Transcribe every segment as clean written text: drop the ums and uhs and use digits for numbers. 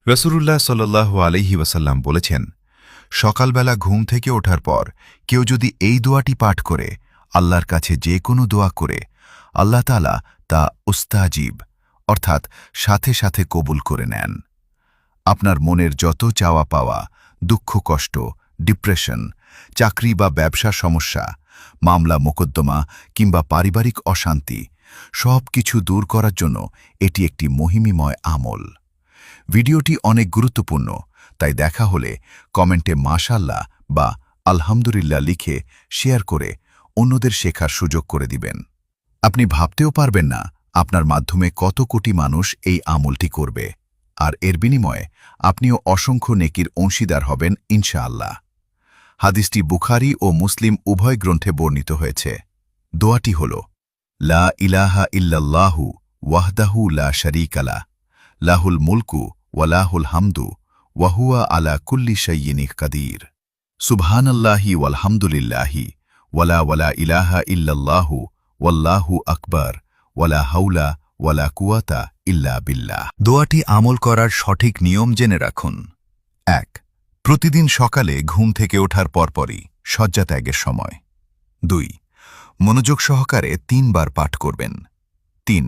রসূলুল্লাহ সাল্লাল্লাহু আলাইহি ওয়াসাল্লাম বলেছেন, সকালবেলা ঘুম থেকে ওঠার পর কেউ যদি এই দোয়াটি পাঠ করে, আল্লাহর কাছে যে কোনো দোয়া করে, আল্লাহ তাআলা তা উস্তাজিব অর্থাৎ সাথে সাথে কবুল করে নেন। আপনার মনের যত চাওয়া পাওয়া, দুঃখ কষ্ট, ডিপ্রেশন, চাকরি বা ব্যবসার সমস্যা, মামলা মোকদ্দমা কিংবা পারিবারিক অশান্তি সব কিছু দূর করার জন্য এটি একটি মহিমময় আমল। ভিডিওটি অনেক গুরুত্বপূর্ণ, তাই দেখা হলে কমেন্টে মাশাআল্লাহ বা আলহামদুলিল্লাহ লিখে শেয়ার করে অন্যদের শেখার সুযোগ করে দিবেন। আপনি ভাবতেও পারবেন না আপনার মাধ্যমে কত কোটি মানুষ এই আমলটি করবে, আর এর বিনিময়ে আপনিও অসংখ্য নেকির অংশীদার হবেন ইনশাআল্লাহ। হাদিসটি বুখারী ও মুসলিম উভয় গ্রন্থে বর্ণিত হয়েছে। দোয়াটি হল, লা ইলাহা ইল্লাল্লাহু ওয়াহদাহু লা শারীকা লাহ, লাহুল মুলকু ওয়ালাহুল হামদু ওয়াহুয়া আলা কুল্লি শাইইন কাদির। সুবহানাল্লাহি ওয়ালহামদুলিল্লাহি ওয়ালা ইলাহা ইল্লাল্লাহু ওয়াল্লাহু আকবার ওয়ালা হাওলা ওয়ালা কুওয়াতা ইল্লা বিল্লাহ। দোয়াটি আমল করার সঠিক নিয়ম জেনে রাখুন। ১. প্রতিদিন সকালে ঘুম থেকে ওঠার পরপরই শয্যা ত্যাগের সময়। ২. মনোযোগ সহকারে ৩ বার পাঠ করবেন। ৩.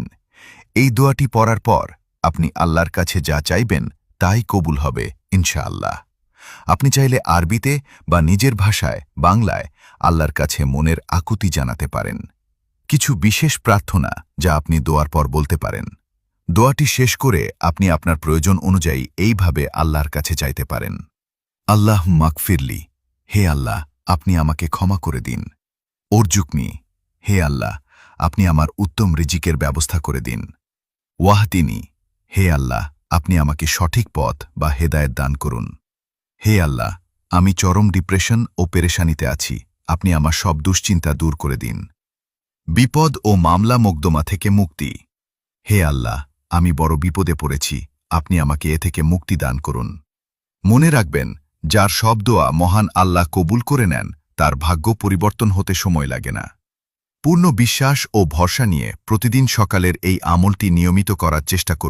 এই দোয়াটি পড়ার পর আপনি আল্লাহর কাছে যা চাইবেন তাই কবুল হবে ইনশাআল্লাহ। আপনি চাইলে আরবিতে বা নিজের ভাষায় বাংলায় আল্লাহর কাছে মনের আকুতি জানাতে পারেন। কিছু বিশেষ প্রার্থনা যা আপনি দোয়ার পর বলতে পারেন। দোয়াটি শেষ করে আপনি আপনার প্রয়োজন অনুযায়ী এইভাবে আল্লাহর কাছে চাইতে পারেন। আল্লাহ মাগফিরলি, হে আল্লাহ আপনি আমাকে ক্ষমা করে দিন। ওরজুকনি, হে আল্লাহ আপনি আমার উত্তম রিজিকের ব্যবস্থা করে দিন। ওয়াহদিনী, হে আল্লাহ আপনি আমাকে সঠিক পথ বা হেদায়েত দান করুন। হে আল্লাহ আমি চরম ডিপ্রেশন ও পেরেশানিতে আছি, আপনি আমার সব দুশ্চিন্তা দূর করে দিন। বিপদ ও মামলা মোকদ্দমা থেকে মুক্তি, হে আল্লাহ আমি বড় বিপদে পড়েছি, আপনি আমাকে এ থেকে মুক্তি দান করুন। মনে রাখবেন, যার সব দোয়া মহান আল্লাহ কবুল করে নেন তার ভাগ্য পরিবর্তন হতে সময় লাগে না। পূর্ণ বিশ্বাস ও ভরসা নিয়ে প্রতিদিন সকালের এই আমলটি নিয়মিত করার চেষ্টা করুন।